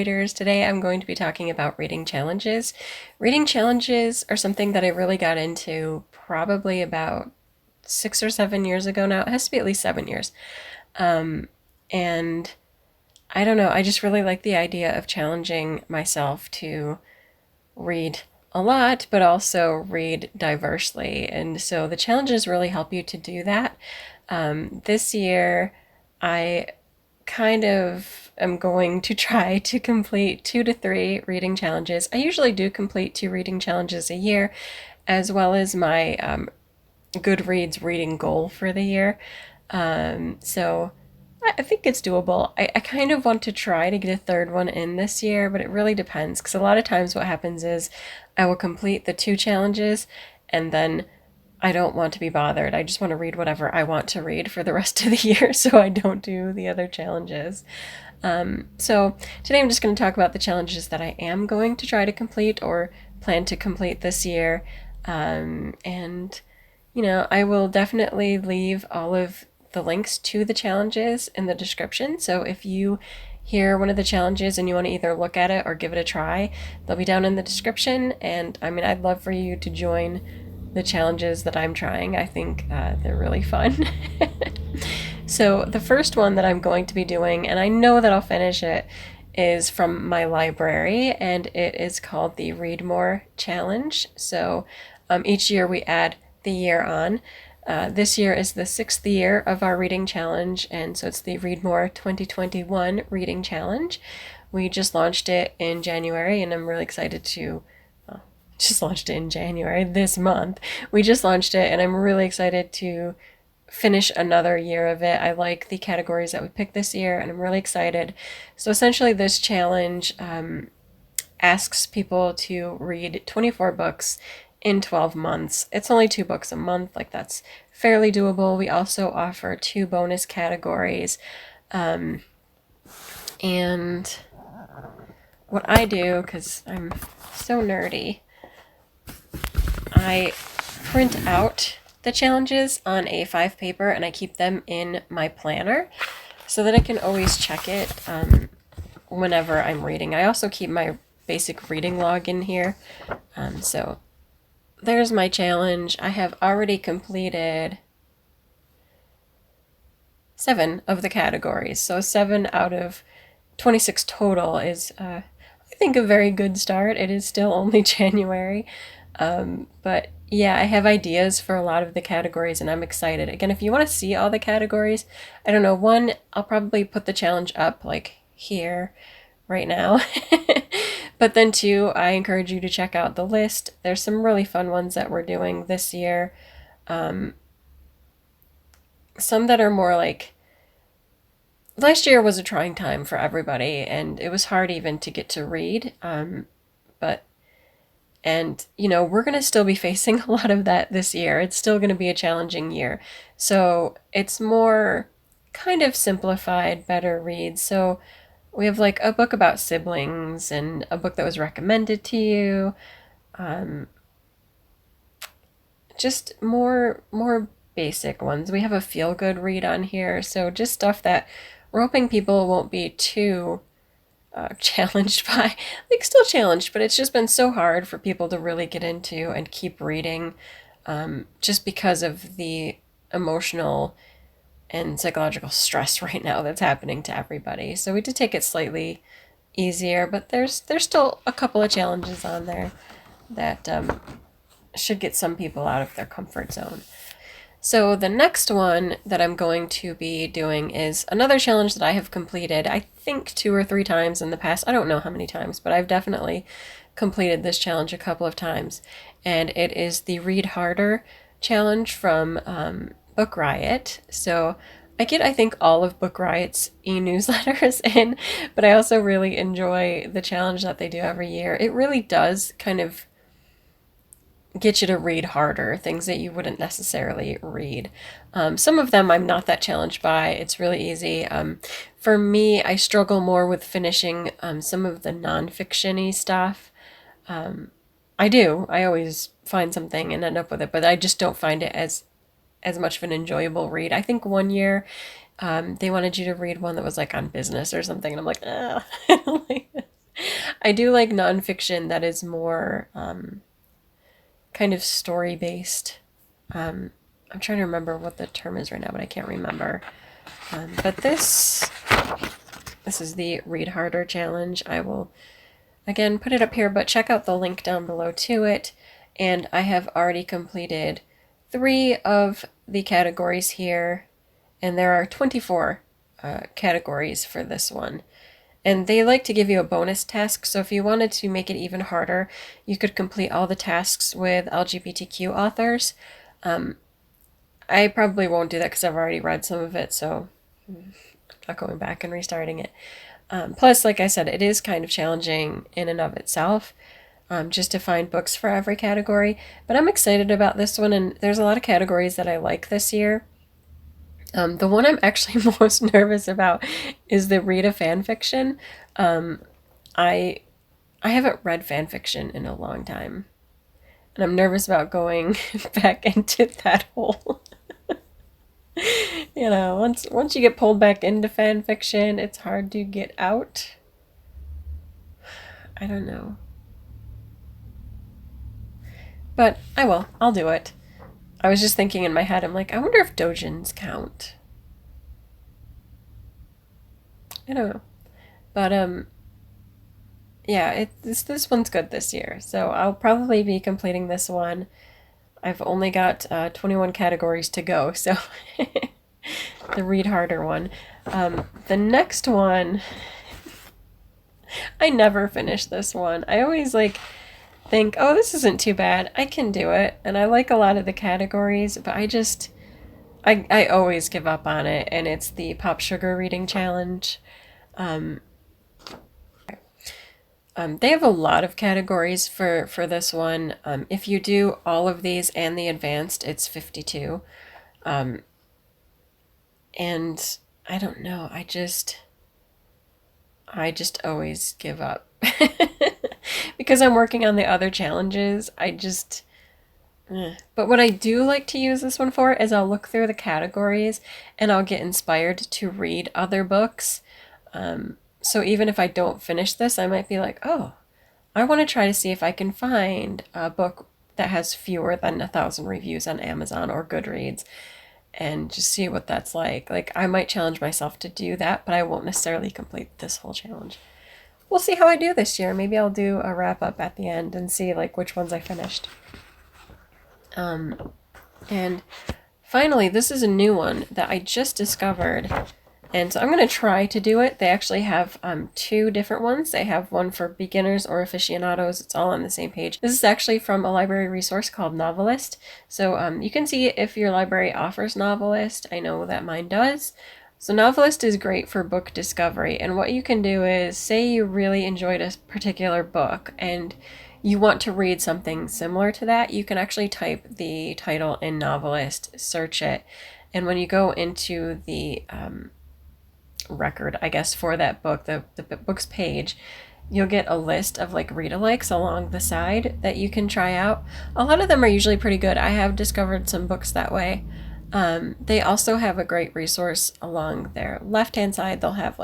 readers. Today I'm going to be talking about reading challenges. Reading challenges are something that I really got into probably about 6 or 7 years ago now. It has to be at least 7 years. And I don't know, I just really like the idea of challenging myself to read a lot, but also read diversely. And so the challenges really help you to do that. This year, I kind of am going to try to complete 2 to 3 reading challenges. I usually do complete 2 reading challenges a year, as well as my Goodreads reading goal for the year. So I think it's doable. I kind of want to try to get a third one in this year, but it really depends because a lot of times what happens is I will complete the 2 challenges and then I don't want to be bothered. I just want to read whatever I want to read for the rest of the year, so I don't do the other challenges. So today I'm just going to talk about the challenges that I am going to try to complete or plan to complete this year. And, I will definitely leave all of the links to the challenges in the description. So if you hear one of the challenges and you want to either look at it or give it a try, they'll be down in the description. And I'd love for you to join the challenges that I'm trying. I think they're really fun. So the first one that I'm going to be doing, and I know that I'll finish it, is from my library, and it is called the Read More Challenge. So each year we add the year on. This year is the 6th year of our reading challenge, and so it's the Read More 2021 Reading Challenge. We just launched it in January, and I'm really excited to just launched it in January this month. We just launched it, and I'm really excited to finish another year of it. I like the categories that we picked this year, and I'm really excited. So essentially, this challenge asks people to read 24 books in 12 months. It's only 2 books a month, like that's fairly doable. We also offer 2 bonus categories. And what I do, because I'm so nerdy, I print out the challenges on A5 paper and I keep them in my planner so that I can always check it whenever I'm reading. I also keep my basic reading log in here. So there's my challenge. I have already completed 7 of the categories. So 7 out of 26 total is, I think, a very good start. It is still only January. But yeah, I have ideas for a lot of the categories and I'm excited. Again, if you want to see all the categories, I don't know, one, I'll probably put the challenge up like here right now. But then 2, I encourage you to check out the list. There's some really fun ones that we're doing this year. Some that are more like, last year was a trying time for everybody and it was hard even to get to read. We're going to still be facing a lot of that this year. It's still going to be a challenging year. So it's more kind of simplified, better reads. So we have like a book about siblings and a book that was recommended to you. Just more basic ones. We have a feel-good read on here. So just stuff that we're hoping people won't be too challenged by, like still challenged, but it's just been so hard for people to really get into and keep reading just because of the emotional and psychological stress right now that's happening to everybody. So we did take it slightly easier, but there's still a couple of challenges on there that should get some people out of their comfort zone. So the next one that I'm going to be doing is another challenge that I have completed, I think 2 or 3 times in the past. I don't know how many times, but I've definitely completed this challenge a couple of times. And it is the Read Harder challenge from Book Riot. So I get, I think, all of Book Riot's e-newsletters in, but I also really enjoy the challenge that they do every year. It really does kind of get you to read harder, things that you wouldn't necessarily read. Some of them I'm not that challenged by. It's really easy. For me, I struggle more with finishing some of the nonfiction-y stuff. I do. I always find something and end up with it, but I just don't find it as much of an enjoyable read. I think one year they wanted you to read one that was like on business or something, and I'm like, I don't like this. I do like nonfiction that is more kind of story based. I'm trying to remember what the term is right now, but I can't remember. But this is the Read Harder challenge. I will again put it up here, but check out the link down below to it. And I have already completed 3 of the categories here, and there are 24 categories for this one. And they like to give you a bonus task, so if you wanted to make it even harder, you could complete all the tasks with LGBTQ authors. I probably won't do that because I've already read some of it, so I'm not going back and restarting it. Plus, like I said, it is kind of challenging in and of itself, just to find books for every category. But I'm excited about this one, and there's a lot of categories that I like this year. The one I'm actually most nervous about is the read a fan fiction. I I haven't read fan fiction in a long time, and I'm nervous about going back into that hole. Once you get pulled back into fan fiction, it's hard to get out. I don't know. But I will. I'll do it. I was just thinking in my head, I'm like, I wonder if dojins count. I don't know. But yeah, this one's good this year. So I'll probably be completing this one. I've only got 21 categories to go, so the read harder one. The next one, I never finish this one. I always think, oh, this isn't too bad. I can do it. And I like a lot of the categories, but I always give up on it. And it's the Pop Sugar Reading Challenge. They have a lot of categories for this one. If you do all of these and the advanced, it's 52. And I don't know, I just always give up. Because I'm working on the other challenges, But what I do like to use this one for is I'll look through the categories and I'll get inspired to read other books. So even if I don't finish this, I might be like, oh, I want to try to see if I can find a book that has fewer than 1,000 reviews on Amazon or Goodreads and just see what that's like. Like, I might challenge myself to do that, but I won't necessarily complete this whole challenge. We'll see how I do this year. Maybe I'll do a wrap up at the end and see which ones I finished. And finally, this is a new one that I just discovered. And so I'm going to try to do it. They actually have 2 different ones. They have one for beginners or aficionados. It's all on the same page. This is actually from a library resource called Novelist. So you can see if your library offers Novelist. I know that mine does. So Novelist is great for book discovery. And what you can do is, say you really enjoyed a particular book and you want to read something similar to that, you can actually type the title in Novelist, search it, and when you go into the record, I guess, for that book, the book's page, you'll get a list of read-alikes along the side that you can try out. A lot of them are usually pretty good. I have discovered some books that way. They also have a great resource along their left-hand side. They'll have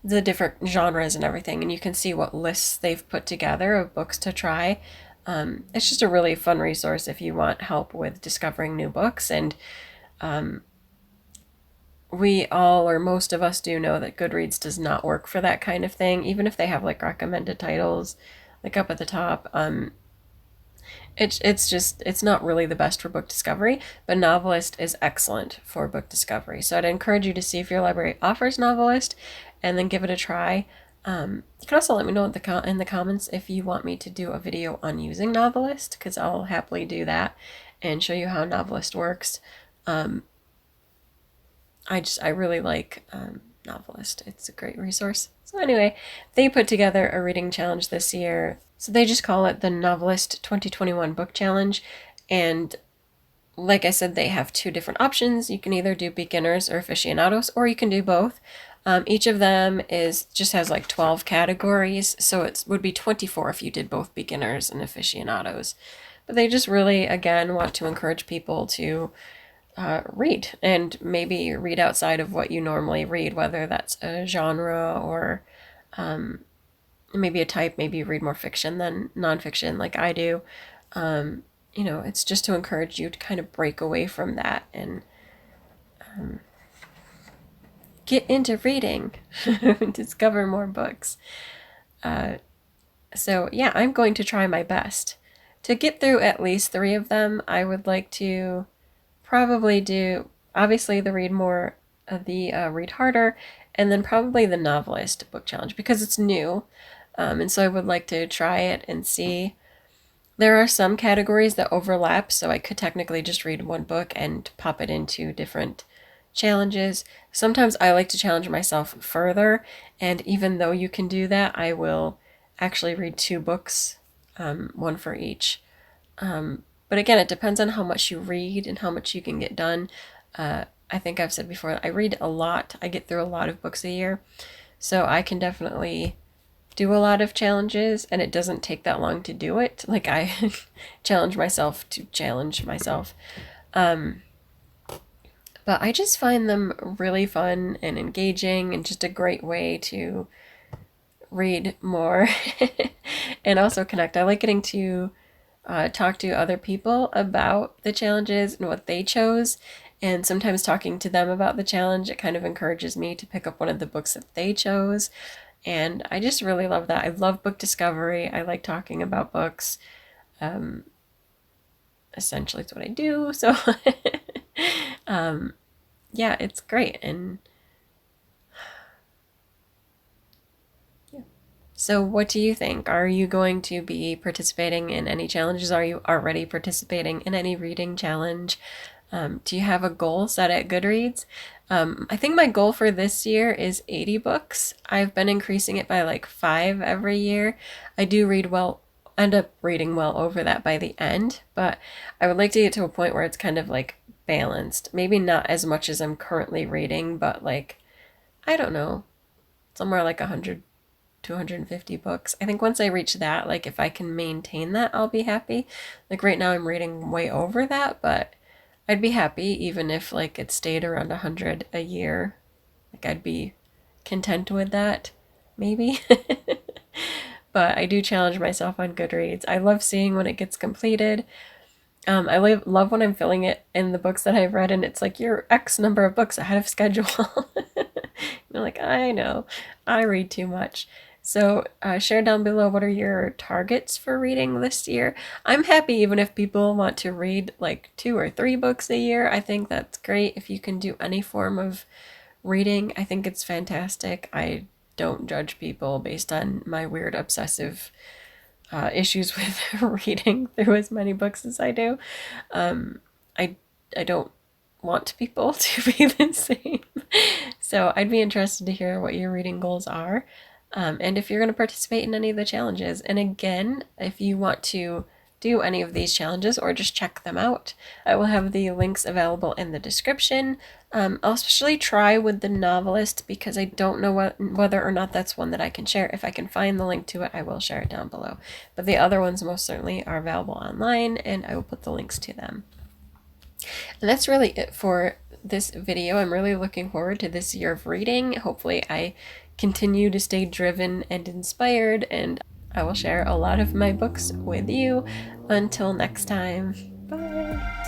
the different genres and everything, and you can see what lists they've put together of books to try. It's just a really fun resource if you want help with discovering new books. And we all, or most of us, do know that Goodreads does not work for that kind of thing, even if they have recommended titles up at the top. It's not really the best for book discovery, but Novelist is excellent for book discovery. So I'd encourage you to see if your library offers Novelist and then give it a try. You can also let me know in the comments if you want me to do a video on using Novelist, because I'll happily do that and show you how Novelist works. I really like Novelist. It's a great resource. So anyway, they put together a reading challenge this year. So they just call it the Novelist 2021 Book Challenge. And like I said, they have 2 different options. You can either do beginners or aficionados, or you can do both. Each of them just has 12 categories. So it would be 24 if you did both beginners and aficionados. But they just really, again, want to encourage people to read, and maybe read outside of what you normally read, whether that's a genre or maybe a type, maybe you read more fiction than nonfiction like I do. It's just to encourage you to kind of break away from that and get into reading, discover more books. So yeah, I'm going to try my best to get through at least 3 of them. I would like to probably do, obviously, the read more of the read harder, and then probably the Novelist book challenge because it's new. And so I would like to try it and see. There are some categories that overlap, so I could technically just read one book and pop it into different challenges. Sometimes I like to challenge myself further, and even though you can do that, I will actually read 2 books, one for each. But again, it depends on how much you read and how much you can get done. I think I've said before, I read a lot. I get through a lot of books a year, so I can definitely do a lot of challenges, and it doesn't take that long to do it. Like, I challenge myself to challenge myself. But I just find them really fun and engaging and just a great way to read more and also connect. I like getting to talk to other people about the challenges and what they chose. And sometimes talking to them about the challenge, it kind of encourages me to pick up one of the books that they chose. And I just really love that. I love book discovery. I like talking about books. Essentially, it's what I do. So, yeah, it's great. And yeah. So, what do you think? Are you going to be participating in any challenges? Are you already participating in any reading challenge? Do you have a goal set at Goodreads? I think my goal for this year is 80 books. I've been increasing it by like 5 every year. I do end up reading well over that by the end, but I would like to get to a point where it's kind of like balanced. Maybe not as much as I'm currently reading, but like, I don't know, somewhere like 100 to 150 books. I think once I reach that, like if I can maintain that, I'll be happy. Like right now I'm reading way over that, but I'd be happy even if like it stayed around 100 a year. Like I'd be content with that, maybe. But I do challenge myself on Goodreads. I love seeing when it gets completed. I love when I'm filling it in the books that I've read and it's like you're X number of books ahead of schedule. You're like, I know, I read too much. So share down below what are your targets for reading this year. I'm happy even if people want to read like 2 or 3 books a year. I think that's great. If you can do any form of reading, I think it's fantastic. I don't judge people based on my weird obsessive issues with reading through as many books as I do. I don't want people to be the same. So I'd be interested to hear what your reading goals are. And if you're going to participate in any of the challenges. And again, if you want to do any of these challenges or just check them out, I will have the links available in the description. I'll especially try with the Novelist because I don't know whether or not that's one that I can share. If I can find the link to it, I will share it down below. But the other ones most certainly are available online, and I will put the links to them. And that's really it for this video. I'm really looking forward to this year of reading. Hopefully I continue to stay driven and inspired, and I will share a lot of my books with you. Until next time, bye!